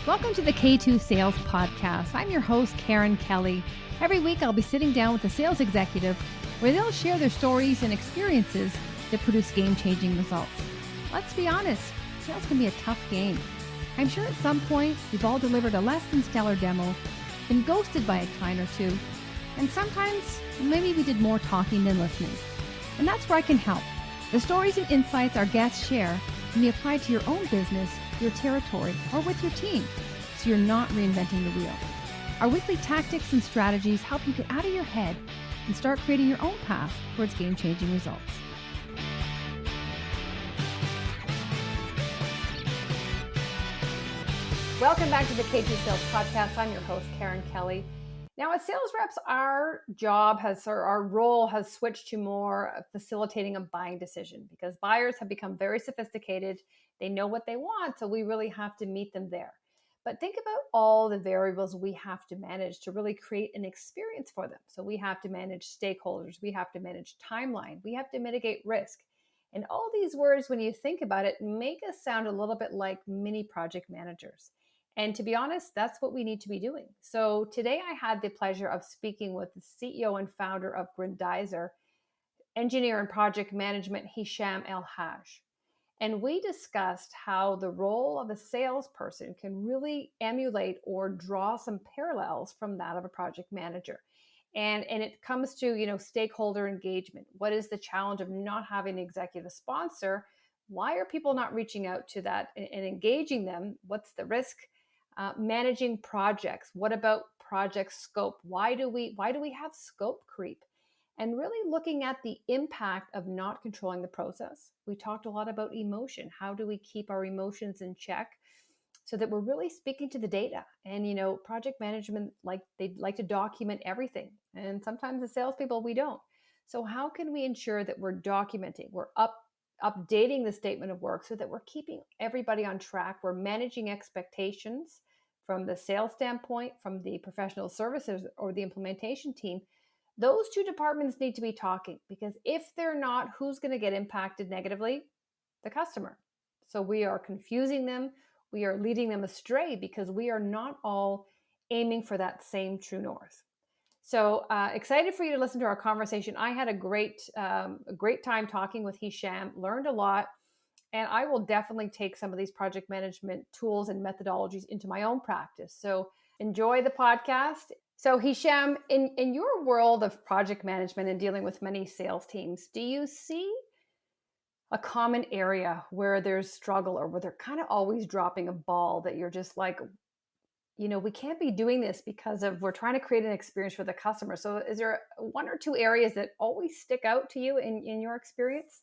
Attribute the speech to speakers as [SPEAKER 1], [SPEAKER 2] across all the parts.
[SPEAKER 1] Welcome to the K2 Sales Podcast. I'm your host, Karen Kelly. Every week, I'll be sitting down with a sales executive where they'll share their stories and experiences that produce game-changing results. Let's be honest, sales can be a tough game. I'm sure at some point, we've all delivered a less than stellar demo, been ghosted by a client or two, and sometimes maybe we did more talking than listening. And that's where I can help. The stories and insights our guests share can be applied to your own business, your territory, or with your team, so you're not reinventing the wheel. Our weekly tactics and strategies help you get out of your head and start creating your own path towards game-changing results. Welcome back to the K2 Sales Podcast. I'm your host, Karen Kelly. Now, as sales reps, our role has switched to more facilitating a buying decision because buyers have become very sophisticated. They know what they want, so we really have to meet them there. But think about all the variables we have to manage to really create an experience for them. So we have to manage stakeholders, we have to manage timeline, we have to mitigate risk. And all these words, when you think about it, make us sound a little bit like mini project managers. And to be honest, that's what we need to be doing. So today I had the pleasure of speaking with the CEO and founder of Grindyzer, engineer and project management, Hicham Elhajj. And we discussed how the role of a salesperson can really emulate or draw some parallels from that of a project manager. And it comes to, stakeholder engagement. What is the challenge of not having an executive sponsor? Why are people not reaching out to that and engaging them? What's the risk? Managing projects. What about project scope? Why do we have scope creep? And really looking at the impact of not controlling the process. We talked a lot about emotion. How do we keep our emotions in check so that we're really speaking to the data? And, project management, they like to document everything. And sometimes the salespeople, we don't. So how can we ensure that we're documenting, we're updating the statement of work so that we're keeping everybody on track? We're managing expectations from the sales standpoint, from the professional services or the implementation team. Those two departments need to be talking, because if they're not, who's going to get impacted negatively? The customer. So we are confusing them. We are leading them astray because we are not all aiming for that same true north. So excited for you to listen to our conversation. I had a great time talking with Hicham, learned a lot, and I will definitely take some of these project management tools and methodologies into my own practice. So enjoy the podcast. So Hicham, in your world of project management and dealing with many sales teams, do you see a common area where there's struggle or where they're kind of always dropping a ball that you're just like, we can't be doing this because we're trying to create an experience for the customer? So is there one or two areas that always stick out to you in your experience?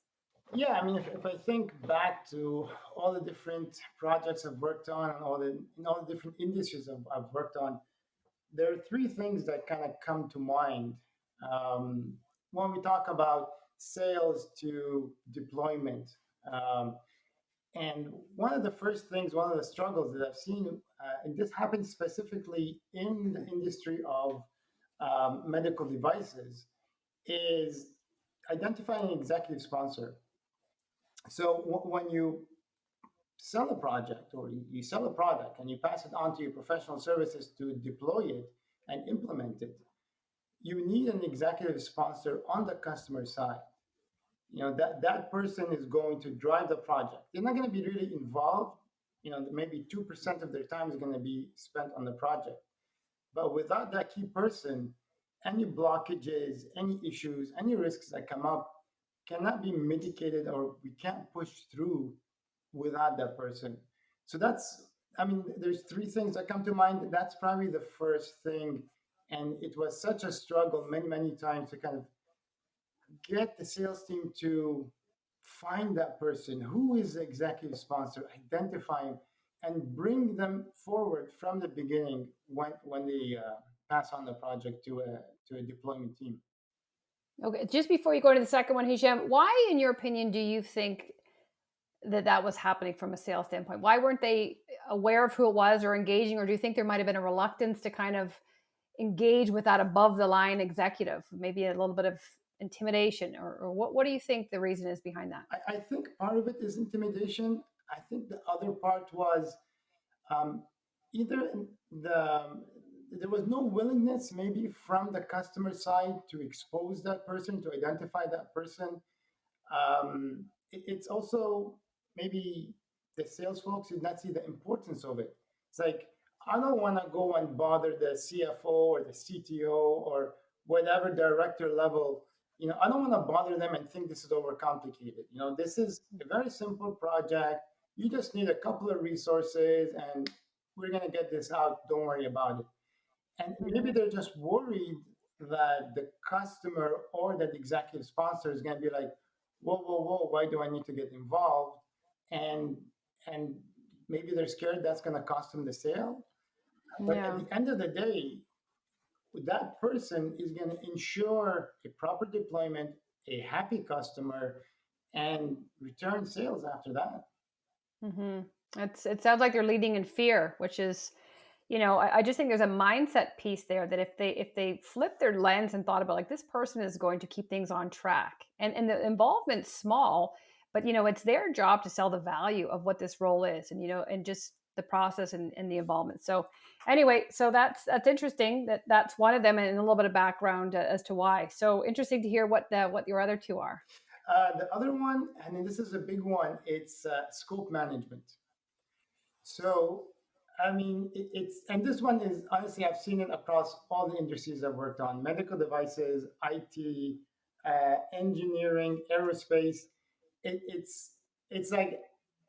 [SPEAKER 2] Yeah, I mean, if I think back to all the different projects I've worked on and all the different industries I've worked on, there are three things that kind of come to mind um, when we talk about sales to deployment. Um, and one of the first things, one of the struggles that I've seen, and this happens specifically in the industry of medical devices, is identifying an executive sponsor. So when you sell a project or you sell a product and you pass it on to your professional services to deploy it and implement it, you need an executive sponsor on the customer side. That person is going to drive the project. They're not going to be really involved. Maybe 2% of their time is going to be spent on the project. But without that key person, any blockages, any issues, any risks that come up cannot be mitigated, or we can't push through without that person. So there's three things that come to mind. That's probably the first thing. And it was such a struggle many, many times to kind of get the sales team to find that person who is the executive sponsor, identify him, and bring them forward from the beginning when they pass on the project to a deployment team.
[SPEAKER 1] Okay, just before you go to the second one, Hicham, why, in your opinion, do you think that was happening from a sales standpoint? Why weren't they aware of who it was or engaging, or do you think there might have been a reluctance to kind of engage with that above the line executive, maybe a little bit of intimidation, or what do you think the reason is behind that?
[SPEAKER 2] I think part of it is intimidation. I think the other part was um, either the there was no willingness maybe from the customer side to expose that person, to identify that person. It's also maybe the sales folks did not see the importance of it. It's like, I don't want to go and bother the CFO or the CTO or whatever director level. I don't want to bother them and think this is overcomplicated. This is a very simple project. You just need a couple of resources and we're going to get this out. Don't worry about it. And maybe
[SPEAKER 1] Mm-hmm.
[SPEAKER 2] they're just worried that the customer or that executive sponsor is going to be like, whoa, whoa, whoa, why do I need to get involved? And and maybe they're scared that's going to cost them the sale. But at
[SPEAKER 1] Yeah.
[SPEAKER 2] the end of the day, that person is going to ensure a proper deployment, a happy customer, and return sales after that.
[SPEAKER 1] Mm-hmm. It sounds like they're leading in fear, which is, I just think there's a mindset piece there that if they flip their lens and thought about like this person is going to keep things on track, and the involvement's small, but it's their job to sell the value of what this role is, and just the process and the involvement. So anyway, so that's interesting that's one of them, and a little bit of background as to why. So interesting to hear what your other two are.
[SPEAKER 2] The other one, and then this is a big one, it's scope management. So, I mean, and this one is honestly, I've seen it across all the industries I've worked on: medical devices, IT, engineering, aerospace. It's like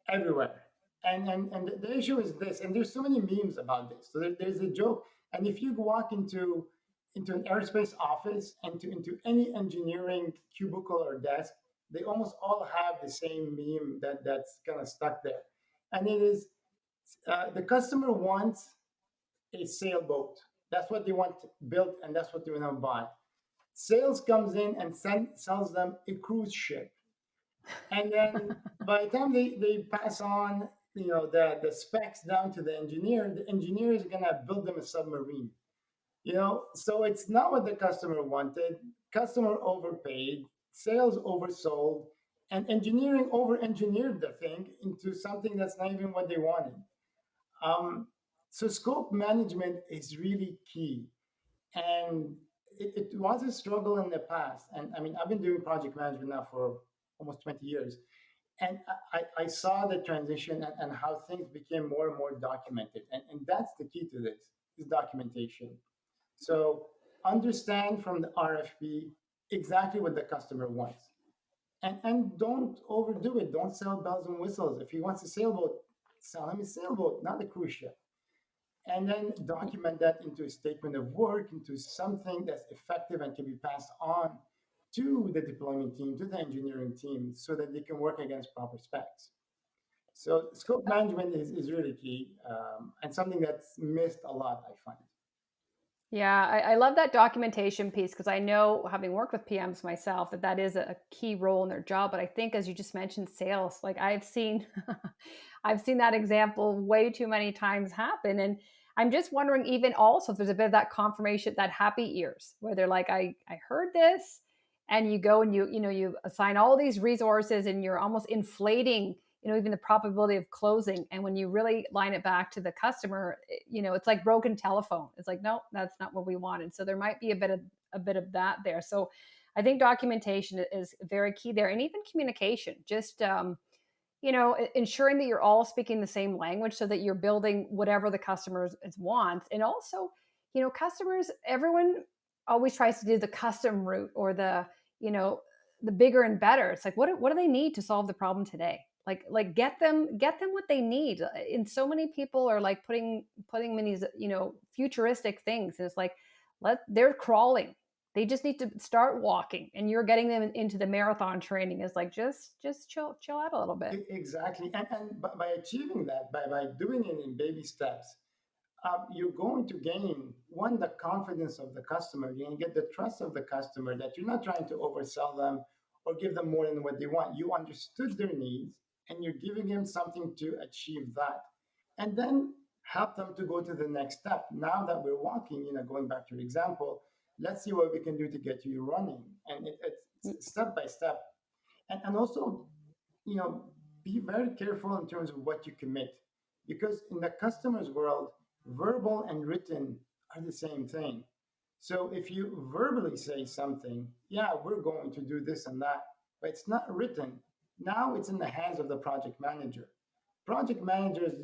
[SPEAKER 2] everywhere. And the issue is this, and there's so many memes about this. So there's a joke, and if you walk into an aerospace office and into any engineering cubicle or desk, they almost all have the same meme that's kind of stuck there, and it is the customer wants a sailboat. That's what they want built, and that's what they want to buy. Sales comes in and sells them a cruise ship, and then by the time they pass on, the specs down to the engineer is gonna build them a submarine. So it's not what the customer wanted. Customer overpaid, sales oversold, and engineering over-engineered the thing into something that's not even what they wanted. Um, so scope management is really key, and it was a struggle in the past. And I mean, I've been doing project management now for almost 20 years, and I saw the transition and how things became more and more documented. And that's the key to this is documentation. So understand from the RFP exactly what the customer wants. And don't overdo it. Don't sell bells and whistles. If he wants a sailboat, sell him a sailboat, not a cruise ship. And then document that into a statement of work, into something that's effective and can be passed on to the deployment team, to the engineering team, so that they can work against proper specs. So scope management is really key, and something that's missed a lot, I find.
[SPEAKER 1] Yeah, I love that documentation piece because I know, having worked with PMs myself, that is a key role in their job. But I think, as you just mentioned, sales, like I've seen, I've seen that example way too many times happen. And I'm just wondering, even also, if there's a bit of that confirmation, that happy ears, where they're like, I heard this, and you go and you assign all these resources, and you're almost inflating even the probability of closing. And when you really line it back to the customer, it's like broken telephone. It's like, no, that's not what we wanted. So there might be a bit of that there. So I think documentation is very key there, and even communication. Just ensuring that you're all speaking the same language so that you're building whatever the customer wants. And also, customers, everyone always tries to do the custom route, or you know the bigger and better. It's like, what do they need to solve the problem today? Like get them what they need. And so many people are like putting them in these futuristic things, and it's like, they're crawling. They just need to start walking, and you're getting them into the marathon training. Is like, just chill out a little bit.
[SPEAKER 2] Exactly. And by achieving that, by doing it in baby steps, you're going to gain one, the confidence of the customer. You're going to get the trust of the customer that you're not trying to oversell them or give them more than what they want. You understood their needs and you're giving them something to achieve that. And then help them to go to the next step. Now that we're walking, going back to your example, let's see what we can do to get you running. And it's step by step. And also, you know, be very careful in terms of what you commit, because in the customer's world, verbal and written are the same thing. So if you verbally say something, yeah, we're going to do this and that, but it's not written, now it's in the hands of the project manager. Project managers,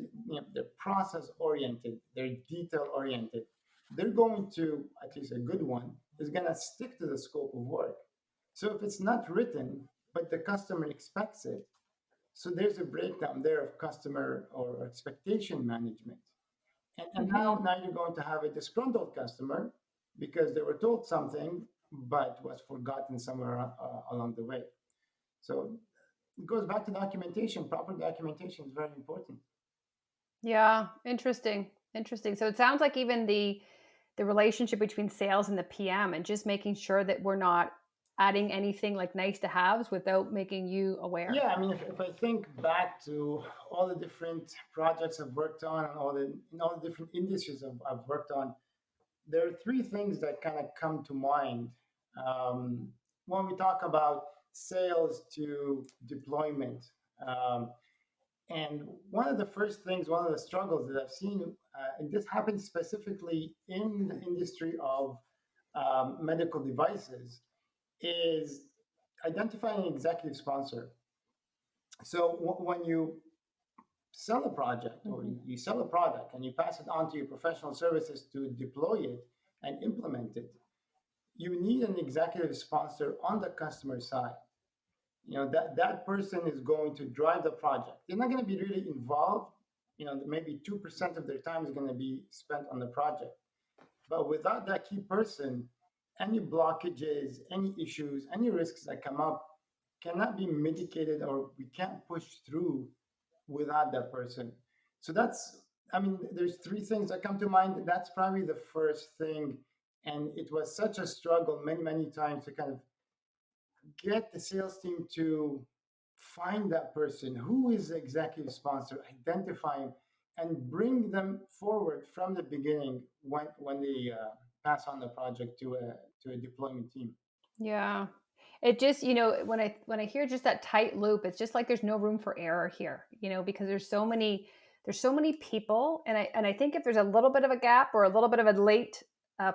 [SPEAKER 2] they're process oriented, they're detail oriented. They're going to, at least a good one, is going to stick to the scope of work. So if it's not written, but the customer expects it, so there's a breakdown there of customer or expectation management. And
[SPEAKER 1] Hmm.
[SPEAKER 2] now you're going to have a disgruntled customer because they were told something but was forgotten somewhere along the way. So it goes back to documentation. Proper documentation is very important.
[SPEAKER 1] Yeah, interesting. Interesting. So it sounds like even the relationship between sales and the PM and just making sure that we're not adding anything like nice to haves without making you aware.
[SPEAKER 2] Yeah, I mean, if I think back to all the different projects I've worked on and all the different industries I've worked on, there are three things that kind of come to mind um, when we talk about sales to deployment. Um, and one of the first things, one of the struggles that I've seen, and this happens specifically in the industry of medical devices, is identifying an executive sponsor. So when you sell a project or
[SPEAKER 1] Hmm.
[SPEAKER 2] you sell a product and you pass it on to your professional services to deploy it and implement it, you need an executive sponsor on the customer side. That person is going to drive the project. They're not going to be really involved. Maybe 2% of their time is going to be spent on the project. But without that key person, any blockages, any issues, any risks that come up cannot be mitigated, or we can't push through without that person. So I mean, there's three things that come to mind. That's probably the first thing. And it was such a struggle many, many times to kind of get the sales team to find that person who is the executive sponsor, identify him, and bring them forward from the beginning when they pass on the project to a deployment team.
[SPEAKER 1] Yeah. It just, when I hear just that tight loop, it's just like there's no room for error here, because there's so many people, and I think if there's a little bit of a gap or a little bit of a late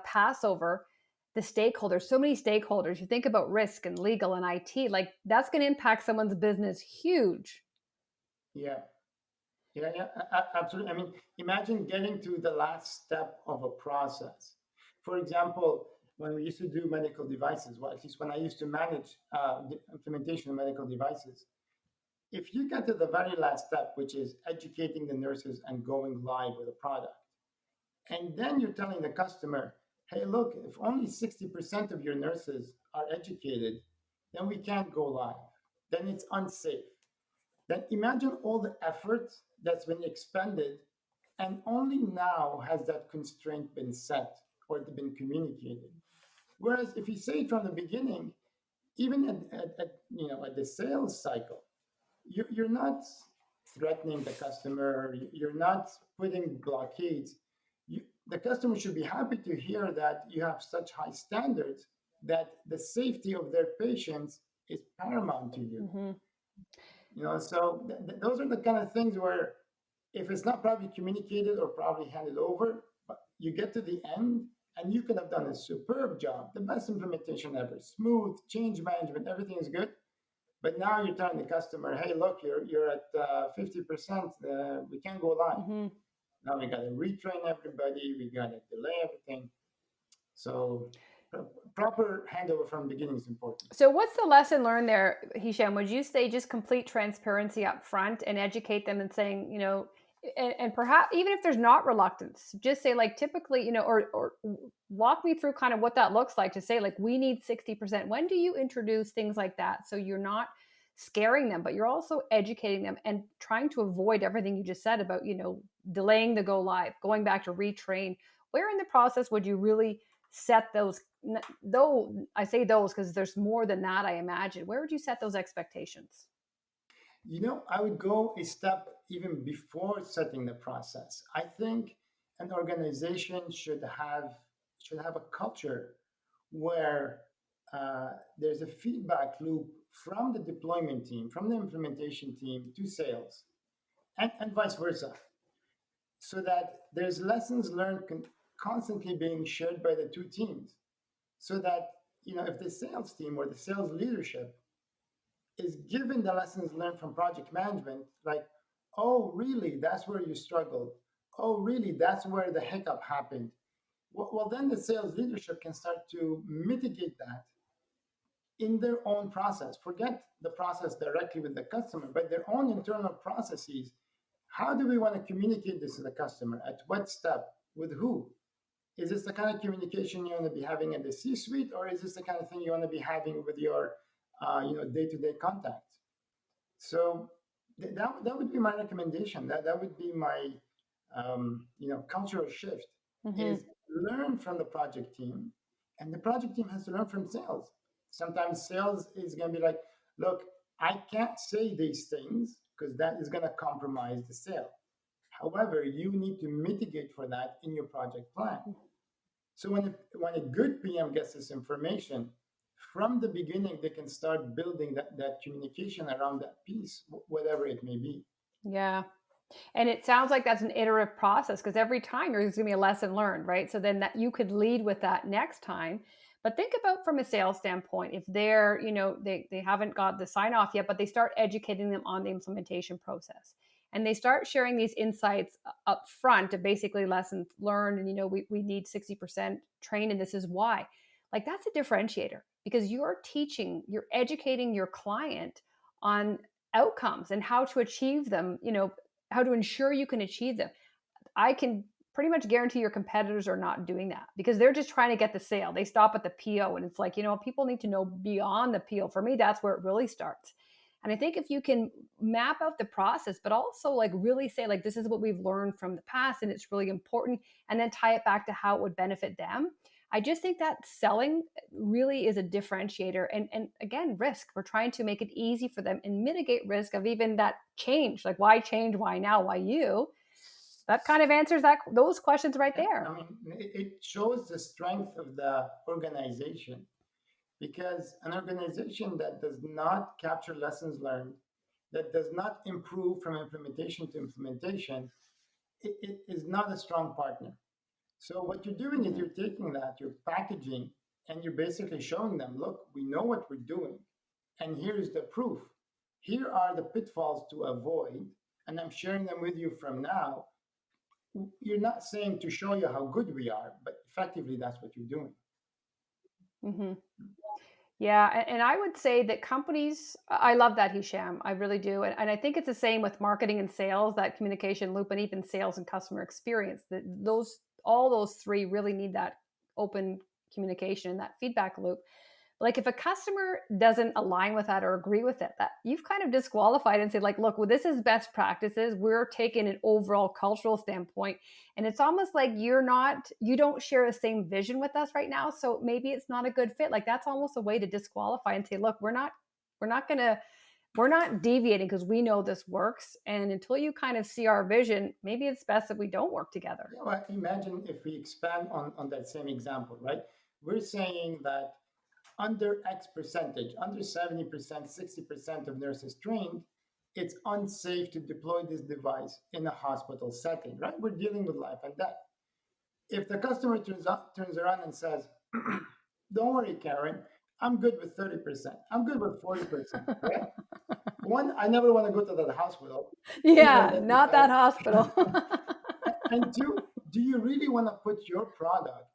[SPEAKER 1] passover, the stakeholders, so many stakeholders. You think about risk and legal and IT, like that's going to impact someone's business huge.
[SPEAKER 2] Yeah, absolutely. I mean, imagine getting to the last step of a process. For example, when we used to do medical devices, well, at least when I used to manage the implementation of medical devices, if you get to the very last step, which is educating the nurses and going live with a product, and then you're telling the customer, hey, look, if only 60% of your nurses are educated, then we can't go live. Then it's unsafe. Then imagine all the effort that's been expended, and only now has that constraint been set or been communicated. Whereas if you say it from the beginning, even at the sales cycle, you're not threatening the customer, you're not putting blockades. The customer should be happy to hear that you have such high standards that the safety of their patients is paramount to you.
[SPEAKER 1] Hmm.
[SPEAKER 2] So those are the kind of things where if it's not probably communicated or probably handed over, but you get to the end and you could have done a superb job, the best implementation ever, smooth change management, everything is good. But now you're telling the customer, hey, look, you're at 50%. We can't go live.
[SPEAKER 1] Hmm.
[SPEAKER 2] Now we got to retrain everybody. We got to delay everything. So proper handover from the beginning is important.
[SPEAKER 1] So, what's the lesson learned there, Hisham? Would you say just complete transparency up front and educate them and saying, and perhaps even if there's not reluctance, just say like typically, or walk me through kind of what that looks like to say like we need 60%. When do you introduce things like that? So you're not scaring them, but you're also educating them and trying to avoid everything you just said about, delaying the go live, going back to retrain. Where in the process would you really set those, though I say those because there's more than that, I imagine. Where would you set those expectations?
[SPEAKER 2] I would go a step even before setting the process. I think an organization should have a culture where there's a feedback loop from the deployment team, from the implementation team to sales, and vice versa. so that there's lessons learned constantly being shared by the two teams, so that if the sales team or the sales leadership is given the lessons learned from project management, like, oh, really, that's where you struggled. Oh, really, that's where the hiccup happened. Well, then the sales leadership can start to mitigate that in their own process. Forget the process directly with the customer, but their own internal processes. How do we want to communicate this to the customer? At what step? With who? Is this the kind of communication you want to be having at the C-suite, or is this the kind of thing you want to be having with your, day-to-day contacts? So that would be my recommendation. That would be my, cultural shift
[SPEAKER 1] Mm-hmm.
[SPEAKER 2] is learn from the project team, and the project team has to learn from sales. Sometimes sales is going to be like, look, I can't say these things because that is going to compromise the sale. However, you need to mitigate for that in your project plan. So when a good PM gets this information from the beginning, they can start building that communication around that piece, whatever it may be.
[SPEAKER 1] Yeah. And it sounds like that's an iterative process because every time there's going to be a lesson learned, right? So then that you could lead with that next time. But think about from a sales standpoint, if they're, they haven't got the sign off yet, but they start educating them on the implementation process. And they start sharing these insights up front of basically lessons learned. And, we need 60% trained, and this is why. Like that's a differentiator because you're educating your client on outcomes and how to achieve them, how to ensure you can achieve them. I can pretty much guarantee your competitors are not doing that because they're just trying to get the sale. They stop at the PO, and it's like, people need to know beyond the PO. For me, that's where it really starts. And I think if you can map out the process, but also like really say like, this is what we've learned from the past and it's really important, and then tie it back to how it would benefit them. I just think that selling really is a differentiator. And again, risk. We're trying to make it easy for them and mitigate risk of even that change. Like why change? Why now? Why you? That kind of answers those questions right there.
[SPEAKER 2] I mean, it shows the strength of the organization, because an organization that does not capture lessons learned, that does not improve from implementation to implementation, it is not a strong partner. So what you're doing is you're taking that, you're packaging, and you're basically showing them, look, we know what we're doing, and here's the proof. Here are the pitfalls to avoid, and I'm sharing them with you from now. You're not saying to show you how good we are, but effectively that's what you're doing.
[SPEAKER 1] Mm-hmm. Yeah, and I would say that companies, I love that, Hicham. I really do. And I think it's the same with marketing and sales, that communication loop, and even sales and customer experience. That all those three really need that open communication and that feedback loop. Like if a customer doesn't align with that or agree with it, that you've kind of disqualified and said like, look, well, this is best practices. We're taking an overall cultural standpoint. And it's almost like you don't share the same vision with us right now. So maybe it's not a good fit. Like that's almost a way to disqualify and say, look, we're not deviating because we know this works. And until you kind of see our vision, maybe it's best that we don't work together.
[SPEAKER 2] Yeah, well, imagine if we expand on that same example, right? We're saying that under X percentage, under 70%, 60% of nurses trained, it's unsafe to deploy this device in a hospital setting, right? We're dealing with life and death. If the customer turns around and says, don't worry, Karen, I'm good with 30%, I'm good with 40%, right? One, I never want to go to that hospital.
[SPEAKER 1] Yeah, not that hospital.
[SPEAKER 2] And two, do you really want to put your product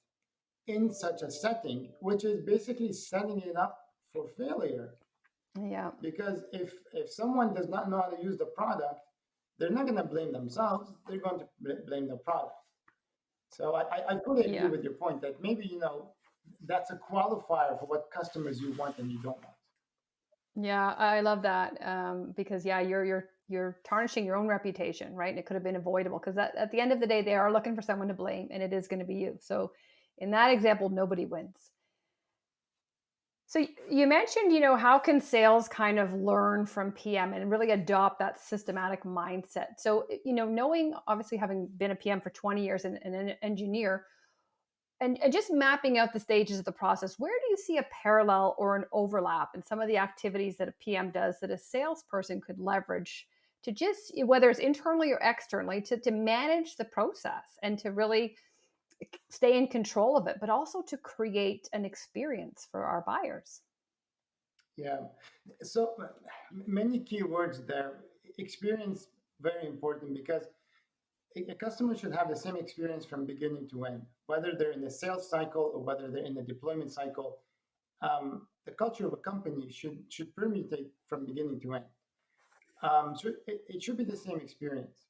[SPEAKER 2] in such a setting, which is basically setting it up for failure?
[SPEAKER 1] Yeah.
[SPEAKER 2] Because if someone does not know how to use the product, they're not going to blame themselves, they're going to blame the product. So I fully agree with your point that maybe, that's a qualifier for what customers you want and you don't want.
[SPEAKER 1] Yeah, I love that because you're tarnishing your own reputation, right? And it could have been avoidable because at the end of the day, they are looking for someone to blame, and it is going to be you. So, in that example, nobody wins. So you mentioned, how can sales kind of learn from PM and really adopt that systematic mindset? So, knowing, obviously, having been a PM for 20 years and an engineer, and just mapping out the stages of the process, where do you see a parallel or an overlap in some of the activities that a PM does that a salesperson could leverage to just, whether it's internally or externally, to manage the process and to really stay in control of it, but also to create an experience for our buyers.
[SPEAKER 2] Yeah. So many keywords there. Experience, very important, because a customer should have the same experience from beginning to end, whether they're in the sales cycle or whether they're in the deployment cycle. The culture of a company should permeate from beginning to end. So it should be the same experience.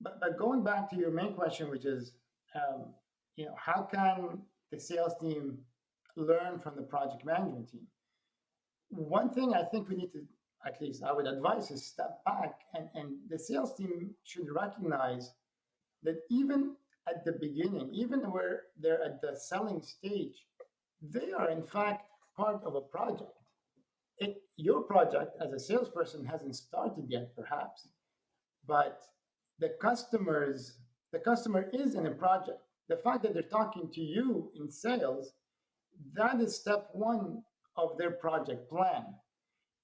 [SPEAKER 2] But going back to your main question, which is, um, how can the sales team learn from the project management team? One thing I think we need to, at least I would advise, is step back, and the sales team should recognize that even at the beginning, even where they're at the selling stage, they are in fact part of a project. Your project as a salesperson hasn't started yet, perhaps, but the customer is in a project. The fact that they're talking to you in sales, that is step one of their project plan.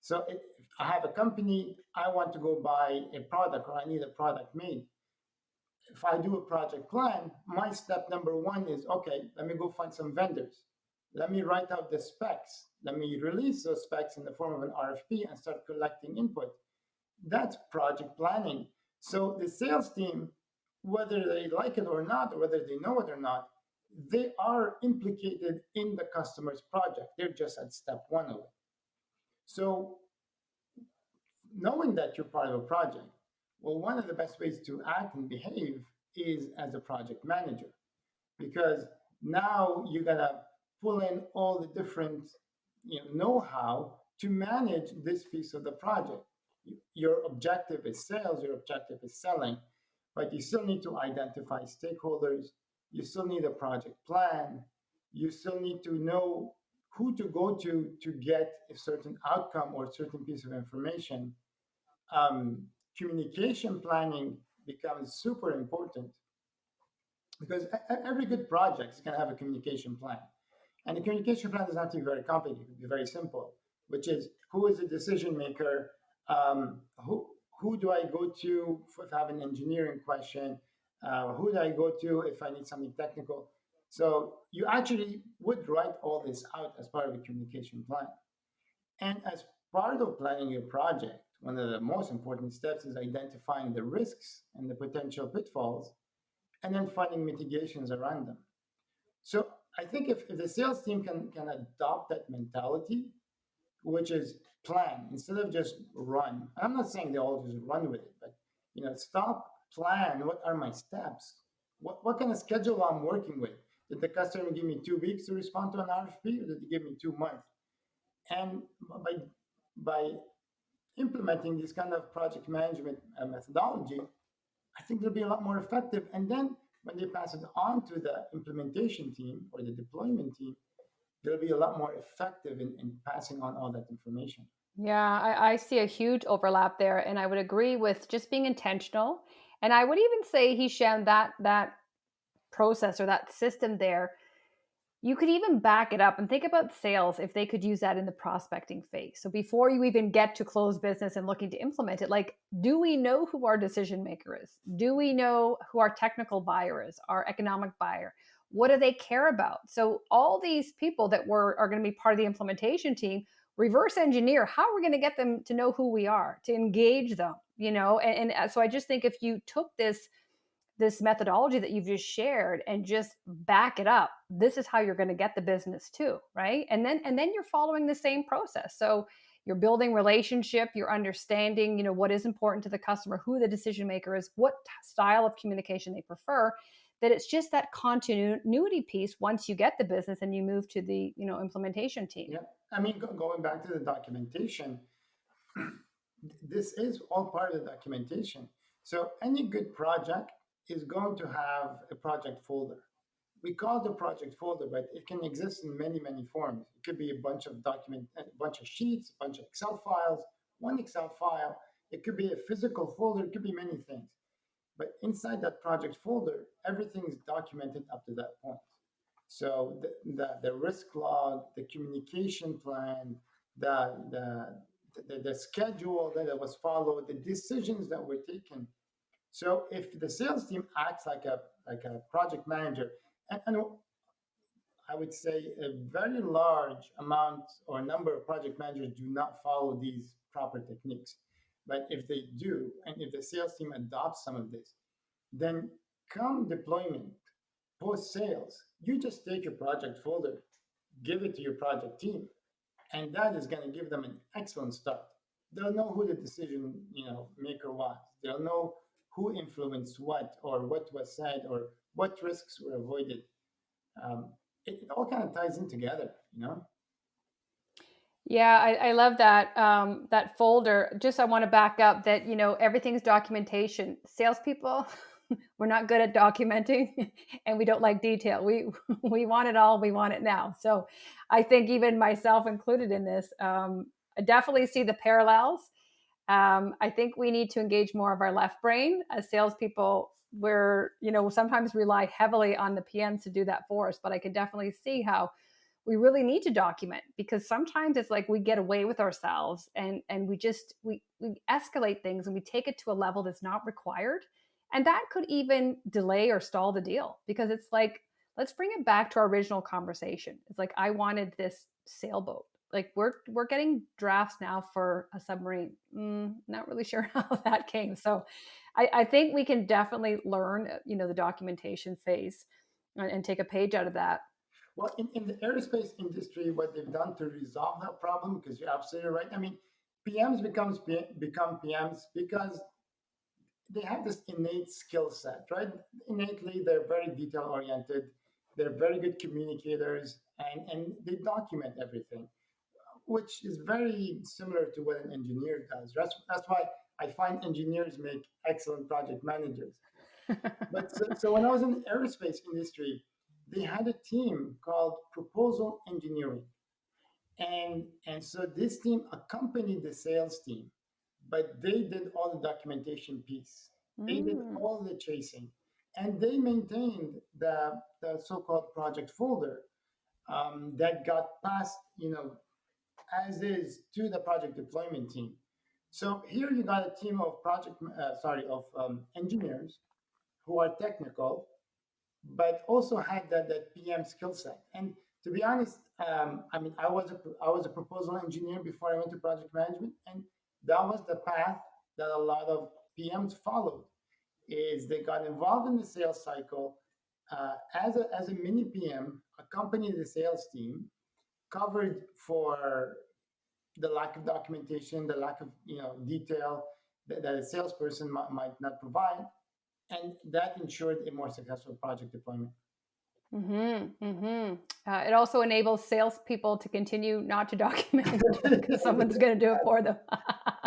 [SPEAKER 2] So if I have a company, I want to go buy a product, or I need a product made. If I do a project plan, my step number one is, okay, let me go find some vendors. Let me write out the specs. Let me release those specs in the form of an RFP and start collecting input. That's project planning. So the sales team, whether they like it or not, or whether they know it or not, they are implicated in the customer's project. They're just at step one of it. So knowing that you're part of a project, well, one of the best ways to act and behave is as a project manager, because now you're gonna pull in all the different know-how to manage this piece of the project. Your objective is sales, your objective is selling, but you still need to identify stakeholders, you still need a project plan, you still need to know who to go to get a certain outcome or a certain piece of information. um, Communication planning becomes super important, because every good project is going to have a communication plan. And the communication plan doesn't have to be very complicated, it can be very simple, which is, who is the decision maker? Who do I go to if I have an engineering question? Who do I go to if I need something technical? So you actually would write all this out as part of a communication plan. And as part of planning your project, one of the most important steps is identifying the risks and the potential pitfalls, and then finding mitigations around them. So I think if the sales team can adopt that mentality, which is plan instead of just run. I'm not saying they all just run with it, but stop, plan. What are my steps? What kind of schedule I'm working with? Did the customer give me 2 weeks to respond to an RFP, or did they give me 2 months? And by implementing this kind of project management methodology, I think they'll be a lot more effective. And then when they pass it on to the implementation team or the deployment team, they'll be a lot more effective in passing on all that information.
[SPEAKER 1] Yeah, I see a huge overlap there, and I would agree with just being intentional. And I would even say, Hisham, that process or that system there, you could even back it up and think about sales if they could use that in the prospecting phase. So before you even get to close business and looking to implement it, like, do we know who our decision maker is? Do we know who our technical buyer is, our economic buyer? What do they care about? So all these people that are going to be part of the implementation team, reverse engineer, how are we going to get them to know who we are, to engage them, and so I just think if you took this methodology that you've just shared and just back it up, this is how you're going to get the business too, right? And then you're following the same process. So you're building relationship, you're understanding what is important to the customer, who the decision maker is, what style of communication they prefer, that it's just that continuity piece once you get the business and you move to the implementation team.
[SPEAKER 2] Yeah, I mean, going back to the documentation, this is all part of the documentation. So any good project is going to have a project folder. We call it a project folder, but it can exist in many, many forms. It could be a bunch of a bunch of sheets, a bunch of Excel files, one Excel file. It could be a physical folder. It could be many things. But inside that project folder, everything is documented up to that point. So the risk log, the communication plan, the the schedule that was followed, the decisions that were taken. So if the sales team acts like a project manager, and I would say a very large amount or number of project managers do not follow these proper techniques. But if they do, and if the sales team adopts some of this, then come deployment, post sales, you just take your project folder, give it to your project team, and that is going to give them an excellent start. They'll know who the decision maker was. They'll know who influenced what, or what was said, or what risks were avoided. Um, it all kind of ties in together.
[SPEAKER 1] Yeah, I love that that folder. Just I want to back up that everything's documentation. Salespeople, we're not good at documenting, and we don't like detail. We want it all. We want it now. So, I think even myself included in this, I definitely see the parallels. I think we need to engage more of our left brain as salespeople. Where sometimes rely heavily on the PMs to do that for us, but I can definitely see how we really need to document, because sometimes it's like we get away with ourselves and we escalate things and we take it to a level that's not required, and that could even delay or stall the deal, because it's like, let's bring it back to our original conversation. It's like, I wanted this sailboat, like we're getting drafts now for a submarine. Not really sure how that came. So I think we can definitely learn the documentation phase and take a page out of that.
[SPEAKER 2] Well, in the aerospace industry, what they've done to resolve that problem, because you're absolutely right. I mean, PMs become PMs because they have this innate skill set, right? Innately, they're very detail oriented. They're very good communicators, and they document everything, which is very similar to what an engineer does. That's why I find engineers make excellent project managers. But so when I was in the aerospace industry, they had a team called proposal engineering. And so this team accompanied the sales team, but they did all the documentation piece. They did
[SPEAKER 1] Mm.
[SPEAKER 2] all the chasing, and they maintained the so-called project folder that got passed, as is to the project deployment team. So here you got a team of engineers who are technical, but also had that PM skill set. And to be honest, I mean, I was a proposal engineer before I went to project management, and that was the path that a lot of PMs followed. Is they got involved in the sales cycle as a mini PM, accompanied the sales team, covered for the lack of documentation, the lack of detail that a salesperson might not provide, and that ensured a more successful project deployment.
[SPEAKER 1] It also enables salespeople to continue not to document because someone's going to do it for them.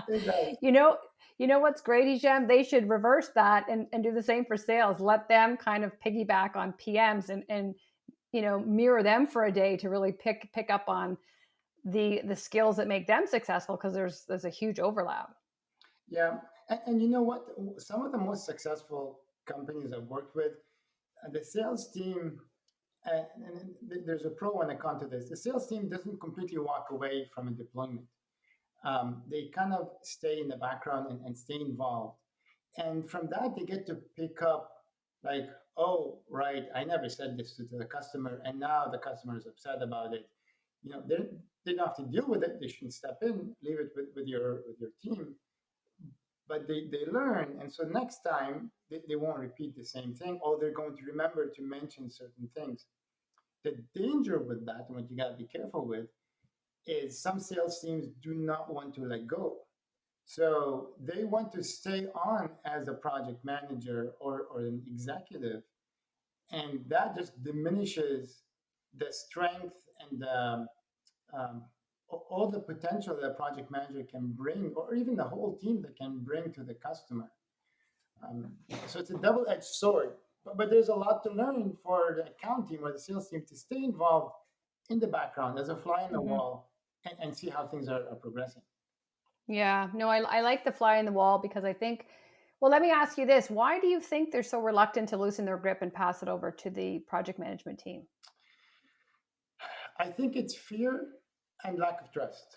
[SPEAKER 2] It does.
[SPEAKER 1] you know, you know what's great, Hicham? They should reverse that and do the same for sales. Let them kind of piggyback on PMs and mirror them for a day to really pick up on the skills that make them successful, because there's a huge overlap.
[SPEAKER 2] Yeah, and you know what? Some of the most successful companies I've worked with, the sales team, and there's a pro and a con to this. The sales team doesn't completely walk away from a deployment. They kind of stay in the background and stay involved. And from that, they get to pick up, like, oh, right, I never said this to the customer, and now the customer is upset about it. They don't have to deal with it. They shouldn't step in, leave it with your team. But they learn. And so next time, they won't repeat the same thing, or they're going to remember to mention certain things. The danger with that, and what you got to be careful with, is some sales teams do not want to let go. So they want to stay on as a project manager or an executive. And that just diminishes the strength and um, all the potential that a project manager can bring, or even the whole team that can bring to the customer. Um, so it's a double-edged sword. But there's a lot to learn for the account team or the sales team to stay involved in the background as a fly in the
[SPEAKER 1] Mm-hmm.
[SPEAKER 2] wall and see how things are progressing.
[SPEAKER 1] Yeah, no, I like the fly in the wall, because I think, well, let me ask you this. Why do you think they're so reluctant to loosen their grip and pass it over to the project management team?
[SPEAKER 2] I think it's fear and lack of trust.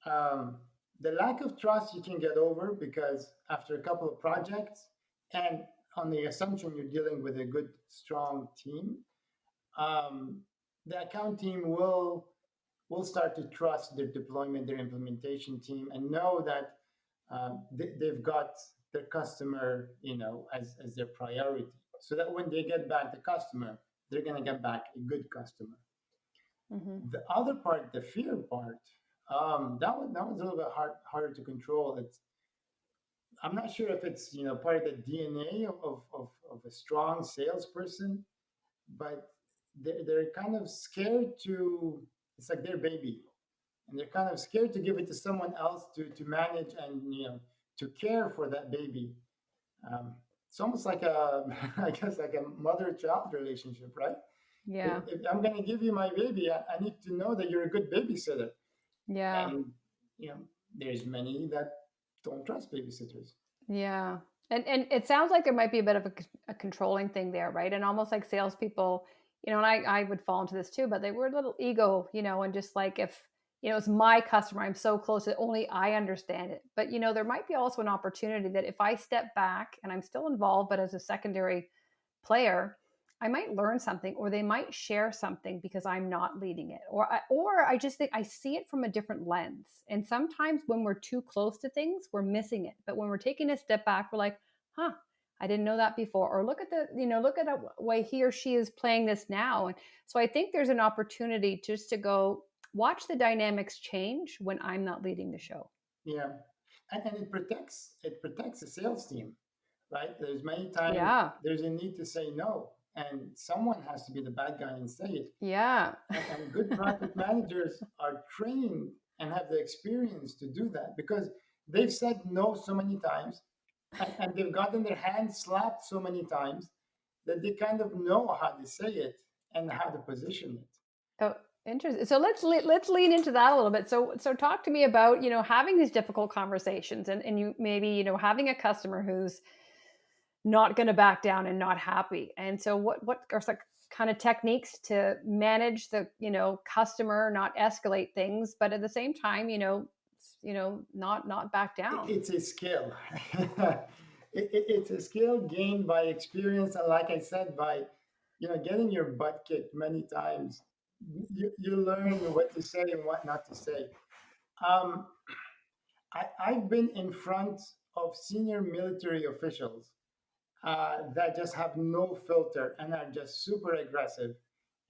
[SPEAKER 2] Um, The lack of trust you can get over because after a couple of projects, and on the assumption you're dealing with a good, strong team, um, the account team will start to trust their deployment, their implementation team, and know that they've got their customer, as their priority. So that when they get back the customer, they're going to get back a good customer.
[SPEAKER 1] Mm-hmm.
[SPEAKER 2] The other part, the fear part, that was a little bit harder to control. I'm not sure if it's part of the DNA of a strong salesperson, but they're kind of scared to. It's like their baby, and they're kind of scared to give it to someone else to manage and to care for that baby. Um, it's almost like a I guess like a mother-child relationship, right?
[SPEAKER 1] Yeah.
[SPEAKER 2] If I'm going to give you my baby, I need to know that you're a good babysitter.
[SPEAKER 1] Yeah.
[SPEAKER 2] And you know, there's many that don't trust babysitters.
[SPEAKER 1] Yeah. And it sounds like there might be a bit of a controlling thing there, right? And almost like salespeople, and I would fall into this too, but they were a little ego, and just like if, it's my customer, I'm so close that only I understand it. But, there might be also an opportunity that if I step back and I'm still involved, but as a secondary player, I might learn something, or they might share something because I'm not leading it, or I just think I see it from a different lens. And sometimes when we're too close to things, we're missing it. But when we're taking a step back, we're like, huh, I didn't know that before. Or look at the way he or she is playing this now. And so I think there's an opportunity just to go watch the dynamics change when I'm not leading the show.
[SPEAKER 2] Yeah, and it protects the sales team, right? There's many times
[SPEAKER 1] Yeah.
[SPEAKER 2] there's a need to say no, and someone has to be the bad guy and say it.
[SPEAKER 1] Yeah.
[SPEAKER 2] And good project managers are trained and have the experience to do that because they've said no so many times, and they've gotten their hands slapped so many times that they kind of know how to say it and how to position it.
[SPEAKER 1] Oh, interesting. So let's lean into that a little bit. So talk to me about having these difficult conversations, and you maybe having a customer who's not going to back down and not happy. And so what are some kind of techniques to manage the customer, not escalate things, but at the same time not back down.
[SPEAKER 2] It's a skill. It's a skill gained by experience, and like I said, by getting your butt kicked many times. You learn what to say and what not to say. Um, I've been in front of senior military officials that just have no filter and are just super aggressive.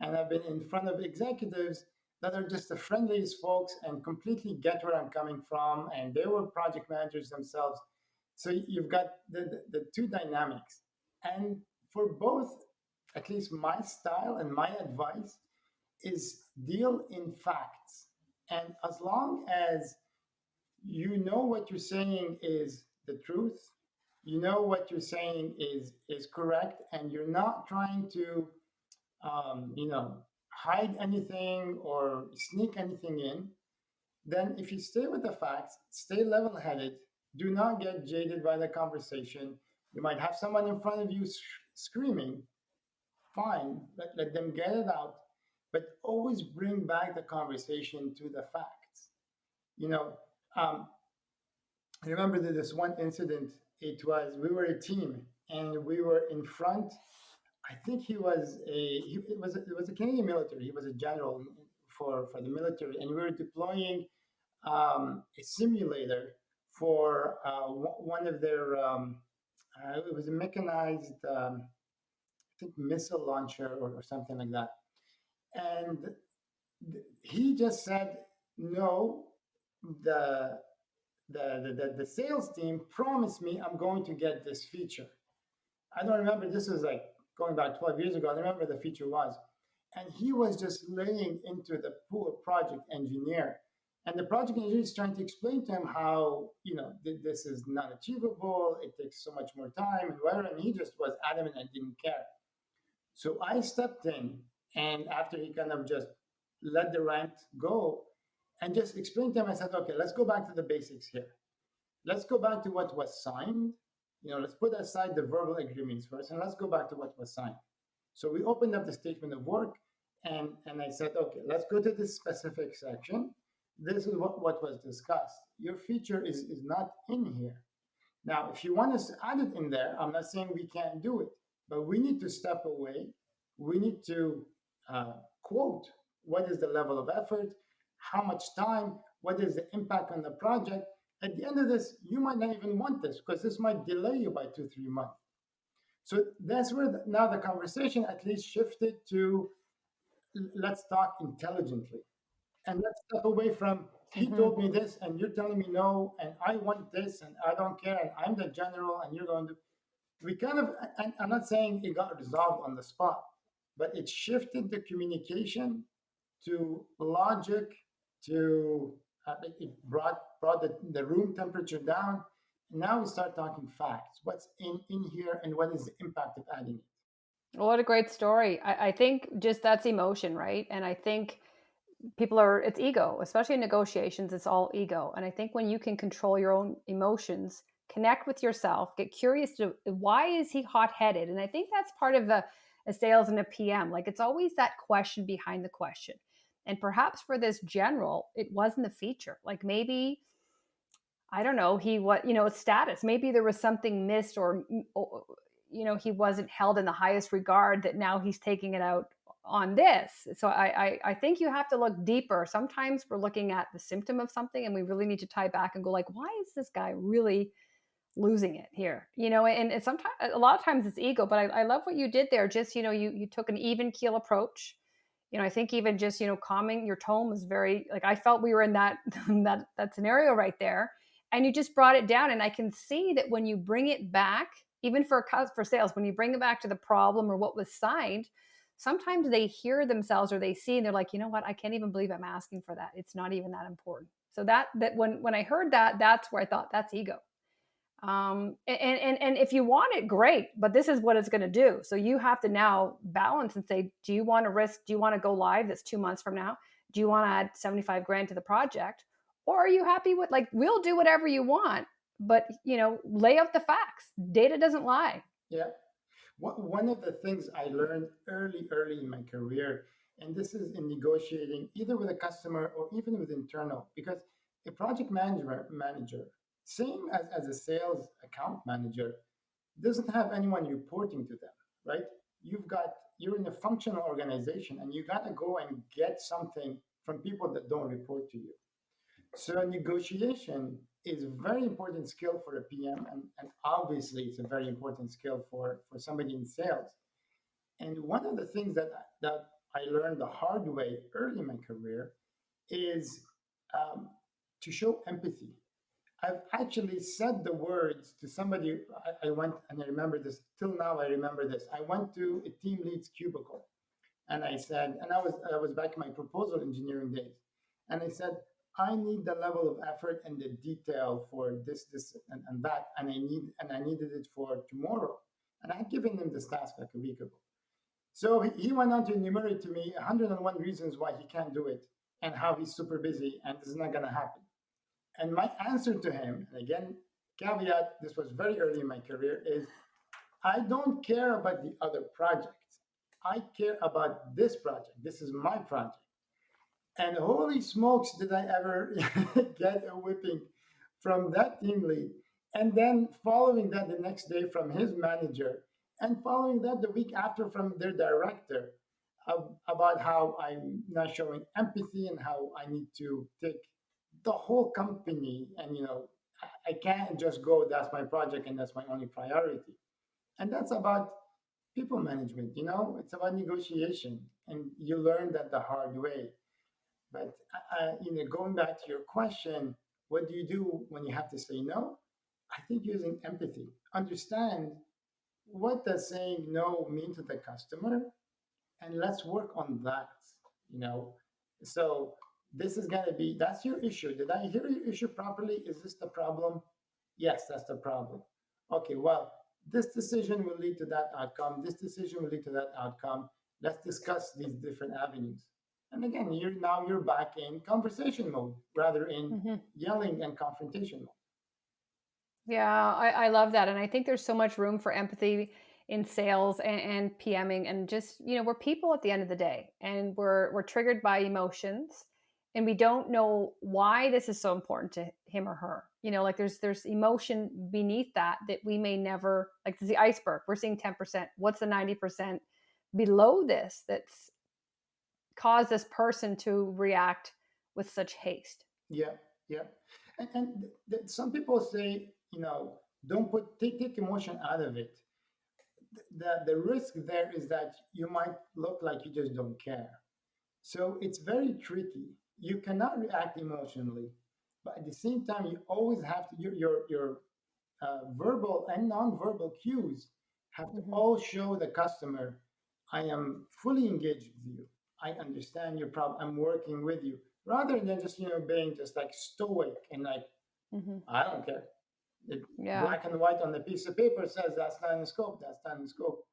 [SPEAKER 2] And I've been in front of executives that are just the friendliest folks and completely get where I'm coming from. And they were project managers themselves. So you've got the two dynamics. And for both, at least my style and my advice is deal in facts. And as long as you know what you're saying is the truth, you know what you're saying is correct, and you're not trying to hide anything or sneak anything in, then if you stay with the facts, stay level-headed, do not get jaded by the conversation. You might have someone in front of you screaming, fine, let them get it out, but always bring back the conversation to the facts. you know um, I remember this one incident. We were a team and we were in front. I think it was a Canadian military. He was a general for the military, and we were deploying a simulator for one of their. It was a mechanized, I think, missile launcher or something like that. And he just said no. The the sales team promised me I'm going to get this feature. I don't remember. This was like going back 12 years ago. I remember the feature was. And he was just laying into the poor project engineer. And the project engineer is trying to explain to him how, this is not achievable. It takes so much more time and whatever. And he just was adamant and didn't care. So I stepped in. And after he kind of just let the rant go and just explained to him, I said, okay, let's go back to the basics here. Let's go back to what was signed. Let's put aside the verbal agreements first, and let's go back to what was signed. So we opened up the statement of work, and I said, okay, let's go to this specific section. This is what was discussed. Your feature is not in here. Now, if you want us to add it in there, I'm not saying we can't do it, but we need to step away. We need to uh, quote what is the level of effort, how much time, what is the impact on the project. At the end of this, you might not even want this because this might delay you by 2, 3 months. So that's where now the conversation at least shifted to let's talk intelligently and let's step away from he
[SPEAKER 1] Mm-hmm.
[SPEAKER 2] told me this and you're telling me no and I want this and I don't care and I'm the general and you're going to we kind of and I'm not saying it got resolved on the spot, but it shifted the communication to logic to it brought the room temperature down. Now we start talking facts, what's in here and what is the impact of adding it.
[SPEAKER 1] What a great story. I think just that's emotion, right? And I think people are, it's ego, especially in negotiations, it's all ego. And I think when you can control your own emotions, connect with yourself, get curious to why is he hot headed? And I think that's part of a sales and a PM. Like it's always that question behind the question. And perhaps for this general, it wasn't the feature. Like maybe I don't know, he what status. Maybe there was something missed, or he wasn't held in the highest regard that now he's taking it out on this. So I think you have to look deeper. Sometimes we're looking at the symptom of something, and we really need to tie back and go like, why is this guy really losing it here? And sometimes a lot of times it's ego, but I love what you did there. Just you took an even keel approach. I think even just calming your tone was very, like, I felt we were in that that scenario right there, and you just brought it down. And I can see that when you bring it back, even for sales, when you bring it back to the problem or what was signed, sometimes they hear themselves or they see and they're like, you know what, I can't even believe I'm asking for that. It's not even that important. So that when I heard that, that's where I thought that's ego. And if you want it, great, but this is what it's going to do. So you have to now balance and say, do you want to risk? Do you want to go live? That's 2 months from now. Do you want to add 75 grand to the project? Or are you happy with, like, we'll do whatever you want, but lay out the facts. Data doesn't lie.
[SPEAKER 2] Yeah. One of the things I learned early in my career, and this is in negotiating either with a customer or even with internal, because a project manager, same as a sales account manager, doesn't have anyone reporting to them, right? You're in a functional organization and you got to go and get something from people that don't report to you. So negotiation is a very important skill for a PM, and obviously it's a very important skill for somebody in sales. And one of the things that I learned the hard way early in my career is um, to show empathy. I've actually said the words to somebody. I went and I remember this till now. I remember this. I went to a team lead's cubicle and I said, and I was back in my proposal engineering days, and I said, I need the level of effort and the detail for this, and that, and I needed it for tomorrow. And I had given him this task like a week ago. So he went on to enumerate to me 101 reasons why he can't do it and how he's super busy and this is not going to happen. And my answer to him, and again, caveat, this was very early in my career, is I don't care about the other projects. I care about this project. This is my project. And holy smokes, did I ever get a whipping from that team lead. And then following that the next day from his manager, and following that the week after from their director about how I'm not showing empathy and how I need to take the whole company. And, I can't just go, that's my project and that's my only priority. And that's about people management, it's about negotiation. And you learn that the hard way. But going back to your question, what do you do when you have to say no? I think using empathy, understand what does saying no mean to the customer, and let's work on that. You know, so this is gonna be that's your issue. Did I hear your issue properly? Is this the problem? Yes, that's the problem. Okay, well, this decision will lead to that outcome. This decision will lead to that outcome. Let's discuss these different avenues. And again, you're back in conversation mode rather in
[SPEAKER 1] Mm-hmm.
[SPEAKER 2] yelling and confrontation mode.
[SPEAKER 1] Yeah, I love that. And I think there's so much room for empathy in sales and PMing. And just, we're people at the end of the day, and we're triggered by emotions. and we don't know why this is so important to him or her. Like there's emotion beneath that we may never, like the iceberg. We're seeing 10%. What's the 90% below this that's caused this person to react with such haste?
[SPEAKER 2] Yeah, yeah. And some people say, don't take emotion out of it. The risk there is that you might look like you just don't care. So it's very tricky. You cannot react emotionally, but at the same time, you always have to your verbal and non-verbal cues have to
[SPEAKER 1] Mm-hmm.
[SPEAKER 2] all show the customer, I am fully engaged with you. I understand your problem. I'm working with you, rather than just being just like stoic and like
[SPEAKER 1] Mm-hmm.
[SPEAKER 2] I don't care. It,
[SPEAKER 1] Yeah.
[SPEAKER 2] black and white on the piece of paper says that's not in the scope. That's not in the scope.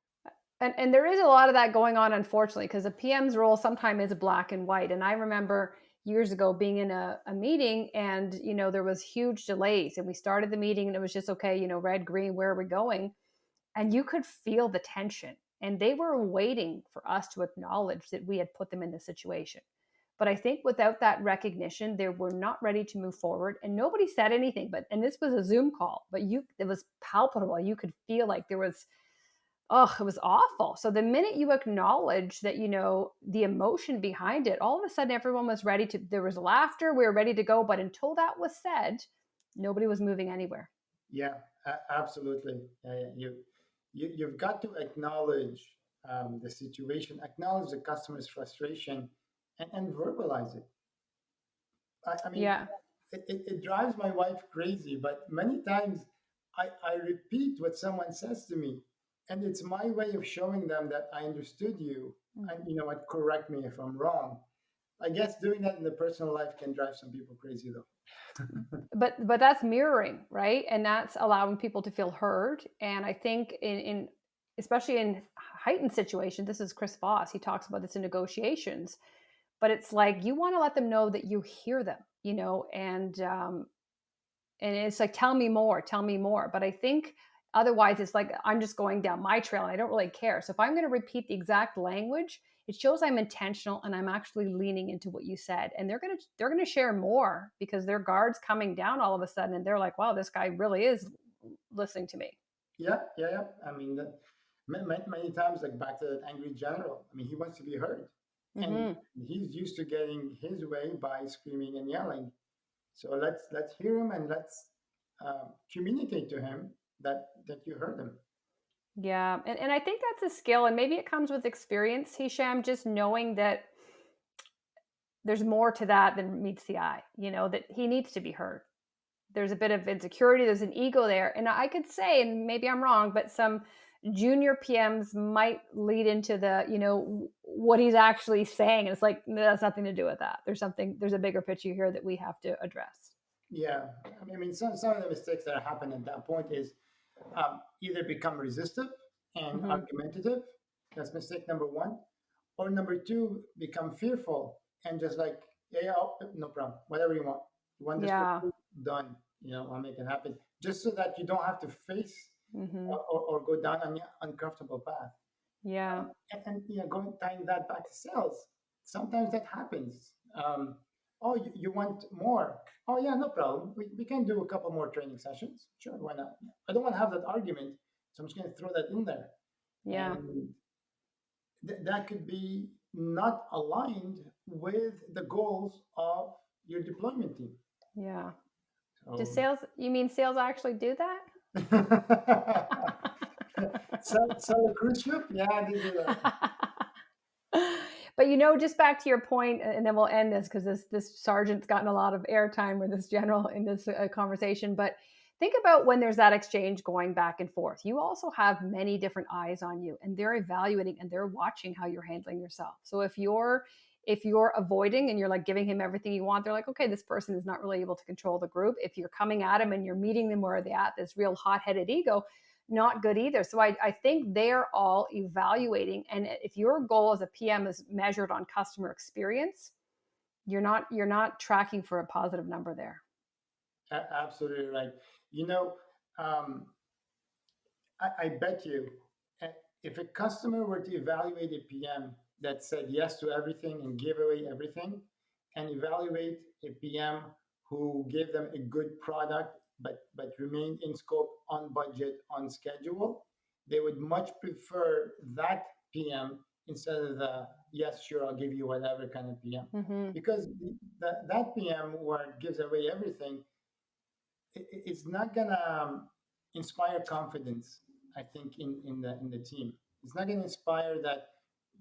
[SPEAKER 1] And there is a lot of that going on, unfortunately, because the PM's role sometimes is black and white. And I remember years ago being in a meeting, and there was huge delays, and we started the meeting and it was just okay, red, green, where are we going? And you could feel the tension, and they were waiting for us to acknowledge that we had put them in this situation. But I think without that recognition, they were not ready to move forward, and nobody said anything. And this was a Zoom call, but it was palpable. You could feel like there was, oh, it was awful. So the minute you acknowledge that, the emotion behind it, all of a sudden everyone was ready to, there was laughter, we were ready to go. But until that was said, nobody was moving anywhere.
[SPEAKER 2] Yeah, absolutely. You've got to acknowledge the situation, acknowledge the customer's frustration, and verbalize it. I mean,
[SPEAKER 1] Yeah.
[SPEAKER 2] it drives my wife crazy, but many times I repeat what someone says to me, and it's my way of showing them that I understood you, and
[SPEAKER 1] Mhm.
[SPEAKER 2] what, correct me if I'm wrong. I guess doing that in the personal life can drive some people crazy, though.
[SPEAKER 1] But that's mirroring, right? And that's allowing people to feel heard. And I think in especially in heightened situations, this is Chris Voss, he talks about this in negotiations, but it's like you want to let them know that you hear them, and it's like, tell me more. But I think otherwise it's like I'm just going down my trail and I don't really care. So if I'm going to repeat the exact language, it shows I'm intentional and I'm actually leaning into what you said. And they're going to share more because their guard's coming down all of a sudden, and they're like, wow, this guy really is listening to me.
[SPEAKER 2] Yeah, yeah, yeah. I mean, that many times, like back to that angry general. I mean, he wants to be heard, and
[SPEAKER 1] Mm-hmm.
[SPEAKER 2] he's used to getting his way by screaming and yelling. So let's hear him and let's communicate to him that you heard him.
[SPEAKER 1] Yeah, and I think that's a skill, and maybe it comes with experience, Hisham, just knowing that there's more to that than meets the eye, that he needs to be heard. There's a bit of insecurity, there's an ego there. And I could say, and maybe I'm wrong, but some junior PMs might lead into the, what he's actually saying. And it's like, no, that's nothing to do with that. There's a bigger picture here that we have to address.
[SPEAKER 2] Yeah, I mean, some of the mistakes that happen at that point is either become resistive and
[SPEAKER 1] Mm-hmm.
[SPEAKER 2] argumentative. That's mistake number one. Or number two, become fearful and just like, yeah, yeah, oh, no problem, whatever you want. You want this for
[SPEAKER 1] Yeah.
[SPEAKER 2] free? Done. I'll make it happen. Just so that you don't have to face
[SPEAKER 1] Mm-hmm.
[SPEAKER 2] or go down an uncomfortable path.
[SPEAKER 1] Yeah.
[SPEAKER 2] And going tying that back to sales, sometimes that happens. Oh, you want more? Oh yeah, no problem. We can do a couple more training sessions. Sure, why not? I don't want to have that argument, so I'm just going to throw that in there.
[SPEAKER 1] Yeah.
[SPEAKER 2] And that could be not aligned with the goals of your deployment team.
[SPEAKER 1] Yeah. Does
[SPEAKER 2] So,
[SPEAKER 1] sales, you mean sales actually do that?
[SPEAKER 2] sell a cruise ship? Yeah, they do that.
[SPEAKER 1] But just back to your point, and then we'll end this because this sergeant's gotten a lot of airtime with this general in this conversation. But think about when there's that exchange going back and forth. You also have many different eyes on you, and they're evaluating and they're watching how you're handling yourself. So if you're avoiding and you're like giving him everything you want, they're like, okay, this person is not really able to control the group. If you're coming at him and you're meeting them where they're at, this real hot-headed ego, not good either. So I think they're all evaluating. And if your goal as a PM is measured on customer experience, you're not tracking for a positive number there.
[SPEAKER 2] Absolutely right. You know, um, I bet you, uh, if a customer were to evaluate a PM that said yes to everything and give away everything, and evaluate a PM who gave them a good product but remained in scope, on budget, on schedule. They would much prefer that PM instead of the yes, sure, I'll give you whatever kind of PM.
[SPEAKER 1] Mm-hmm.
[SPEAKER 2] Because that PM where gives away everything, it's not gonna inspire confidence. I think in the team, it's not gonna inspire that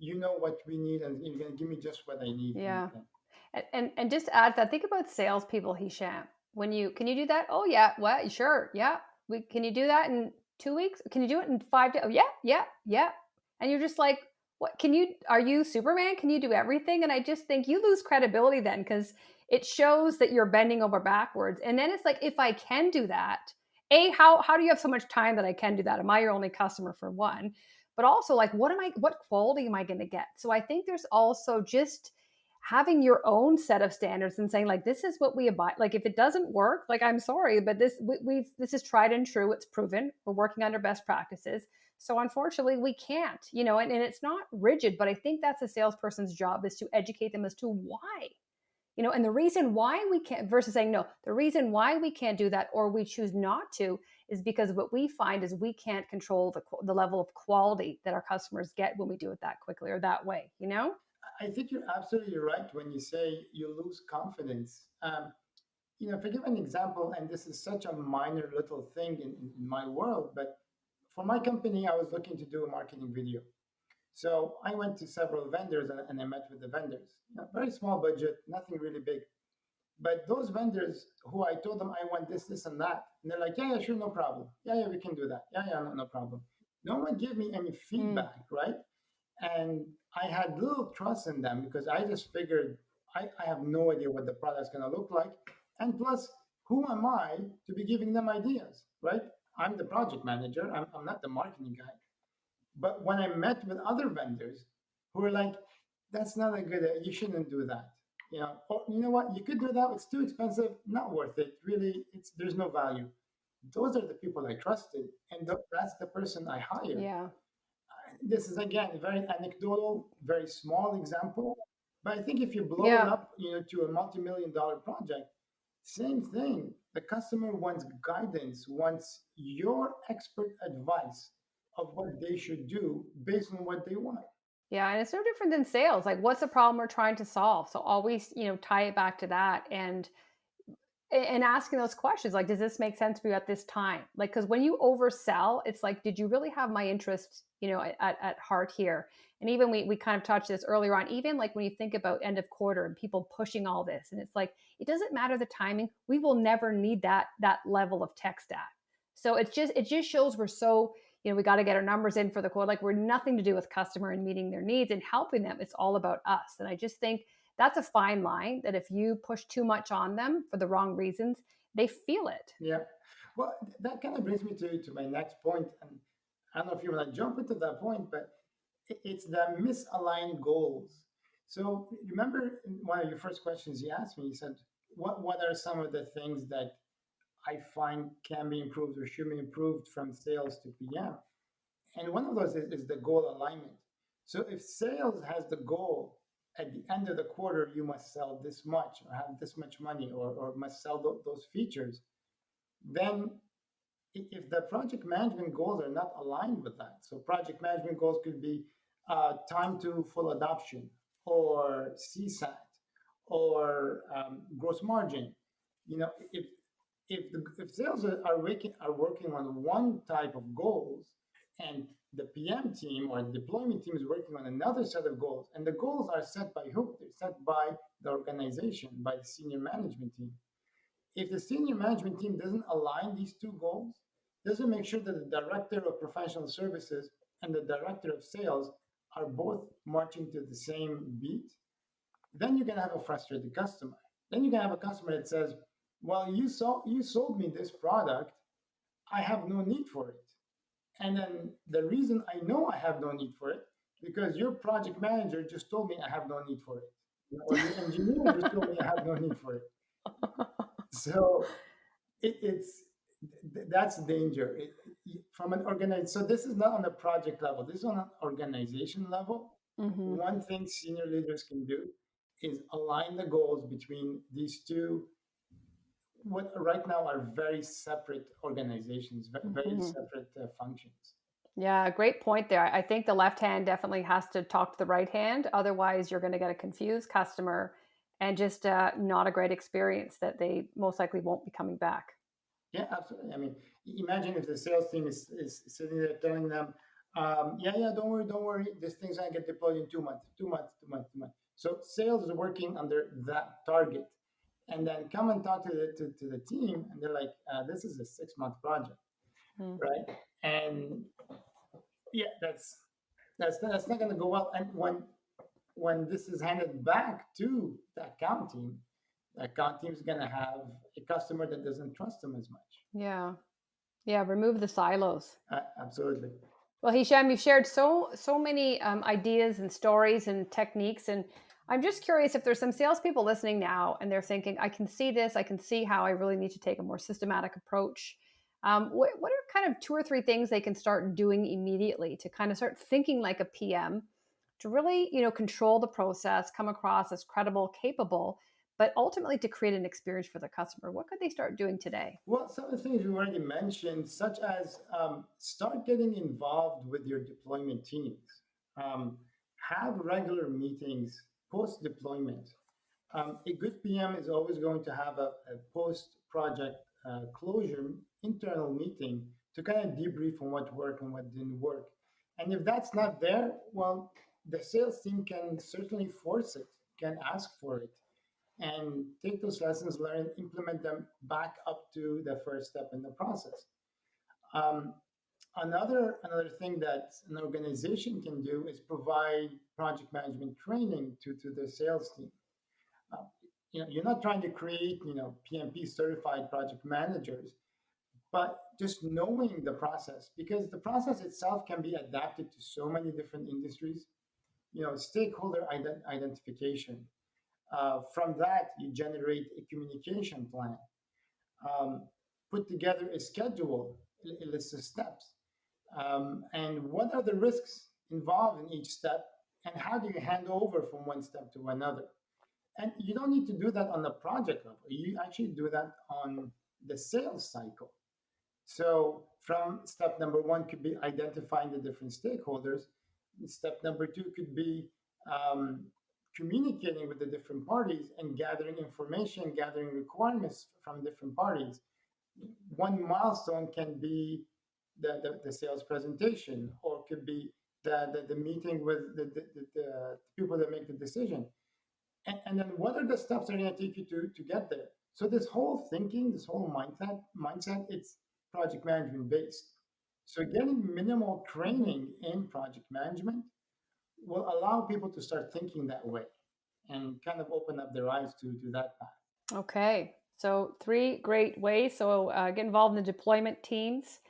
[SPEAKER 2] you know what we need and you're gonna give me just what I need, kind of
[SPEAKER 1] Yeah.
[SPEAKER 2] thing.
[SPEAKER 1] And just to add to that, think about salespeople, Hicham. When you can you do that? Oh yeah, what? Sure, yeah. We can you do that in 2 weeks? Can you do it in 5 days? Oh yeah, yeah, yeah. And you're just like, what? Can you? Are you Superman? Can you do everything? And I just think you lose credibility then because it shows that you're bending over backwards. And then it's like, if I can do that, how do you have so much time that I can do that? Am I your only customer for one? But also, like, what quality am I going to get? So I think there's also just having your own set of standards and saying like this is what we abide, like if it doesn't work, like I'm sorry, but this is tried and true, it's proven, we're working under best practices, so unfortunately we can't, and it's not rigid, but I think that's a salesperson's job, is to educate them as to why, and the reason why we can't, versus saying no, the reason why we can't do that or we choose not to is because what we find is we can't control the level of quality that our customers get when we do it that quickly or that way.
[SPEAKER 2] I think you're absolutely right when you say you lose confidence. To give an example, and this is such a minor little thing in my world, but for my company, I was looking to do a marketing video. So I went to several vendors and I met with the vendors. Very small budget, nothing really big. But those vendors who I told them I want this, this, and that, and they're like, yeah, yeah, sure, no problem. Yeah, yeah, we can do that. Yeah, yeah, no, no problem. No one gave me any
[SPEAKER 1] Mm.
[SPEAKER 2] feedback, right? And I had little trust in them because I just figured I have no idea what the product's going to look like. And plus, who am I to be giving them ideas, right? I'm the project manager, I'm not the marketing guy. But when I met with other vendors who were like, that's not a good idea, you shouldn't do that. Or you know what, you could do that, it's too expensive, not worth it. Really, there's no value. Those are the people I trusted, and that's the person I hired.
[SPEAKER 1] Yeah.
[SPEAKER 2] This is again a very anecdotal, very small example, but I think if you blow it
[SPEAKER 1] Yeah.
[SPEAKER 2] up, to a multi-million-dollar project, same thing. The customer wants guidance, wants your expert advice of what they should do based on what they want.
[SPEAKER 1] Yeah, and it's no different than sales. Like, what's the problem we're trying to solve? So always, tie it back to that, and asking those questions, like, does this make sense for you at this time? Like, because when you oversell, it's like, did you really have my interest, at heart here? And even we kind of touched this earlier on. Even like when you think about end of quarter and people pushing all this, and it's like, it doesn't matter the timing. We will never need that level of tech stack. So it just shows we're so, we got to get our numbers in for the quote. Like, we're nothing to do with customer and meeting their needs and helping them. It's all about us. And I just think that's a fine line, that if you push too much on them for the wrong reasons, they feel it.
[SPEAKER 2] Yeah. Well, that kind of brings me to my next point, and I don't know if you want to jump into that point, but it's the misaligned goals. So remember in one of your first questions you asked me, you said, what are some of the things that I find can be improved or should be improved from sales to PM? And one of those is the goal alignment. So if sales has the goal at the end of the quarter, you must sell this much or have this much money or must sell those features, then if the project management goals are not aligned with that, so project management goals could be time to full adoption or CSAT or gross margin. If sales are working on one type of goals, and the PM team or the deployment team is working on another set of goals, and the goals are set by who? They're set by the organization, by the senior management team. If the senior management team doesn't align these two goals, doesn't make sure that the director of professional services and the director of sales are both marching to the same beat, then you're going to have a frustrated customer. Then you're going to have a customer that says, well, you sold me this product, I have no need for it. And then the reason I know I have no need for it, because your project manager just told me I have no need for it, or your engineer just told me I have no need for it. So it's that's danger from an organized. So this is not on a project level. This is on an organization level.
[SPEAKER 1] Mm-hmm.
[SPEAKER 2] One thing senior leaders can do is align the goals between these two, what right now are very separate organizations, very
[SPEAKER 1] Mhm.
[SPEAKER 2] separate functions.
[SPEAKER 1] Yeah, great point there. I think the left hand definitely has to talk to the right hand. Otherwise, you're going to get a confused customer and just not a great experience that they most likely won't be coming back.
[SPEAKER 2] Yeah, absolutely. I mean, imagine if the sales team is sitting there telling them, yeah, don't worry, this thing's gonna get deployed in 2 months, 2 months, 2 months, 2 months. So sales is working under that target, and then come and talk to the team, and they're like, this is a 6 month project,
[SPEAKER 1] Mm.
[SPEAKER 2] right? And yeah, that's not gonna go well. And when this is handed back to the account team is gonna have a customer that doesn't trust them as much.
[SPEAKER 1] Yeah. Yeah. Remove the silos.
[SPEAKER 2] Absolutely.
[SPEAKER 1] Well, Hisham, you've shared so many ideas and stories and techniques, and I'm just curious if there's some salespeople listening now, and they're thinking, "I can see this. I can see how I really need to take a more systematic approach." What are kind of two or three things they can start doing immediately to kind of start thinking like a PM, to really control the process, come across as credible, capable, but ultimately to create an experience for the customer? What could they start doing today?
[SPEAKER 2] Well, some of the things we already mentioned, such as start getting involved with your deployment teams, um, have regular meetings post deployment. A good PM is always going to have a post project closure internal meeting to kind of debrief on what worked and what didn't work. And if that's not there, well, the sales team can certainly force it, can ask for it, and take those lessons learned, implement them back up to the first step in the process. Um, another thing that an organization can do is provide project management training to the sales team. Uh, you're not trying to create PMP certified project managers, but just knowing the process, because the process itself can be adapted to so many different industries. Stakeholder identification, from that, you generate a communication plan, um, put together a schedule, a list of steps, and what are the risks involved in each step, and how do you hand over from one step to another. And you don't need to do that on the project level. You actually do that on the sales cycle. So, from step number one could be identifying the different stakeholders. Step number two could be um, communicating with the different parties and gathering information, gathering requirements from different parties. One milestone can be the sales presentation, or could be the meeting with the people that make the decision. And then what are the steps that are going to take you to get there? So this whole thinking, this whole mindset, it's project management based. So getting minimal
[SPEAKER 1] Mhm.
[SPEAKER 2] training in project management will allow people to start thinking that way and kind of open up their eyes to that path.
[SPEAKER 1] Okay, so three great ways. So get involved in the deployment teams.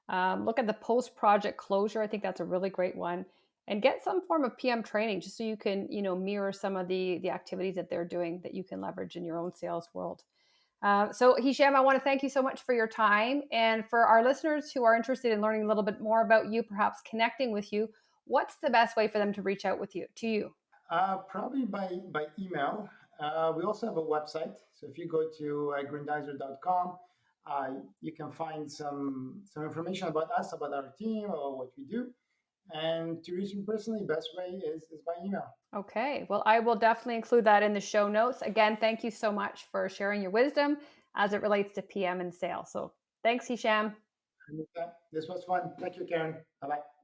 [SPEAKER 1] Look at the post-project closure. I think that's a really great one, and get some form of PM training just so you can mirror some of the activities that they're doing that you can leverage in your own sales world. So Hisham, I want to thank you so much for your time, and for our listeners who are interested in learning a little bit more about you, perhaps connecting with you. What's the best way for them to reach out with you to you?
[SPEAKER 2] Probably by email. We also have a website. So if you go to grindyzer.com, you can find some information about us, about our team, or what we do. And to reach me personally, best way is by email.
[SPEAKER 1] Okay. Well, I will definitely include that in the show notes. Again, thank you so much for sharing your wisdom as it relates to PM and sales. So thanks, Hisham.
[SPEAKER 2] This was fun. Thank you, Karen. Bye bye.